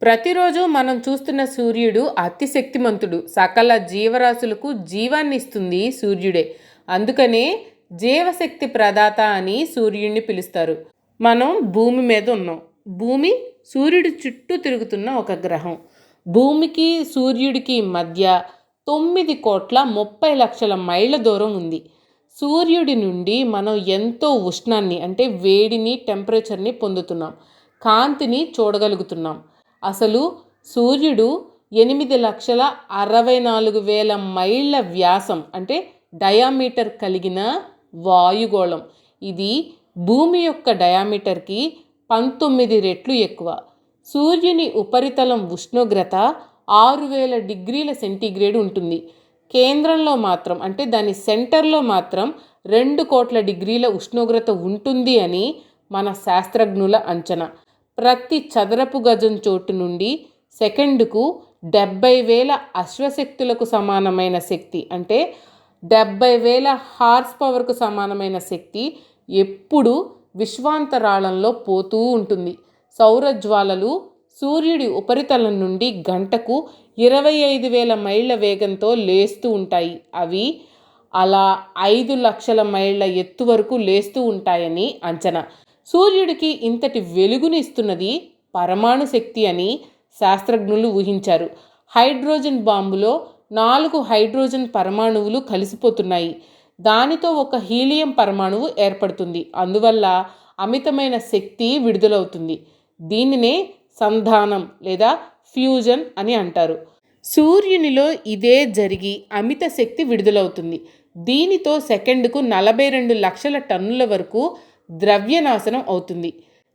ప్రతిరోజు మనం చూస్తున్న సూర్యుడు అతి శక్తిమంతుడు. సకల జీవరాశులకు జీవాన్ని ఇస్తుంది సూర్యుడే. అందుకనే జీవశక్తి ప్రదాత అని సూర్యుడిని పిలుస్తారు. మనం భూమి మీద ఉన్నాం. భూమి సూర్యుడి చుట్టూ తిరుగుతున్న ఒక గ్రహం. భూమికి సూర్యుడికి మధ్య 9,30,00,000 మైళ్ళ దూరం ఉంది. సూర్యుడి నుండి మనం ఎంతో ఉష్ణాన్ని అంటే వేడిని, టెంపరేచర్ని పొందుతున్నాం. కాంతిని చూడగలుగుతున్నాం. అసలు సూర్యుడు 8,64,000 మైళ్ళ వ్యాసం అంటే డయామీటర్ కలిగిన వాయుగోళం. ఇది భూమి యొక్క డయామీటర్కి 19 రెట్లు ఎక్కువ. సూర్యుని ఉపరితలం ఉష్ణోగ్రత 6,000 డిగ్రీల సెంటీగ్రేడ్ ఉంటుంది. కేంద్రంలో మాత్రం అంటే దాని సెంటర్లో మాత్రం 2 కోట్ల డిగ్రీల ఉష్ణోగ్రత ఉంటుంది అని మన శాస్త్రజ్ఞుల అంచనా. ప్రతి చదరపు గజం చోటు నుండి సెకండుకు 70,000 అశ్వశక్తులకు సమానమైన శక్తి అంటే 70,000 హార్స్ పవర్కు సమానమైన శక్తి ఎప్పుడు విశ్వాంతరాళంలో పోతూ ఉంటుంది. సౌరజ్వాలలు సూర్యుడి ఉపరితలం నుండి గంటకు 25,000 మైళ్ళ వేగంతో లేస్తూ ఉంటాయి. అవి అలా 5 లక్షల మైళ్ళ ఎత్తు వరకు లేస్తూ ఉంటాయని అంచనా. సూర్యుడికి ఇంతటి వెలుగుని ఇస్తున్నది పరమాణు శక్తి అని శాస్త్రజ్ఞులు ఊహించారు. హైడ్రోజన్ బాంబులో 4 హైడ్రోజన్ పరమాణువులు కలిసిపోతున్నాయి. దానితో ఒక హీలియం పరమాణువు ఏర్పడుతుంది. అందువల్ల అమితమైన శక్తి విడుదలవుతుంది. దీనినే సంధానం లేదా ఫ్యూజన్ అని అంటారు. సూర్యునిలో ఇదే జరిగి అమిత శక్తి విడుదలవుతుంది. దీనితో సెకండుకు 42 లక్షల టన్నుల వరకు ద్రవ్యనాశనం అవుతుంది.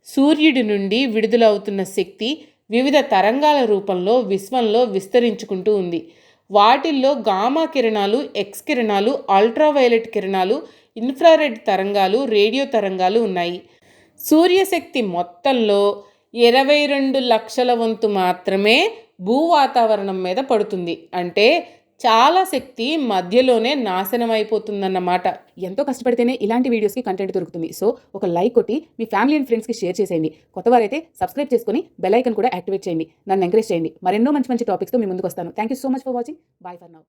సూర్యుడి నుండి విడుదలవుతున్న శక్తి వివిధ తరంగాల రూపంలో విశ్వంలో విస్తరించుకుంటూ ఉంది. వాటిల్లో గామా కిరణాలు, ఎక్స్ కిరణాలు, అల్ట్రావైలెట్ కిరణాలు, ఇన్ఫ్రారెడ్ తరంగాలు, రేడియో తరంగాలు ఉన్నాయి. సూర్యశక్తి మొత్తంలో 22 లక్షల వంతు మాత్రమే భూవాతావరణం మీద పడుతుంది. అంటే చాలా శక్తి మధ్యలోనే నాశనం అయిపోతుందన్నమాట. ఎంతో కష్టపడితేనే ఇలాంటి వీడియోస్కి కంటెంట్ దొరుకుతుంది. సో ఒక లైక్ కొట్టి మీ ఫ్యామిలీ అండ్ ఫ్రెండ్స్కి షేర్ చేసేయండి. కొత్తవారైతే సబ్స్క్రైబ్ చేసుకొని బెల్ ఐకన్ కూడా యాక్టివేట్ చేయండి. నన్ను ఎంకరేజ్ చేయండి. మరెన్నో మంచి మంచి టాపిక్స్తో మీ ముందుకు వస్తాను. Thank you so much for watching. Bye for now.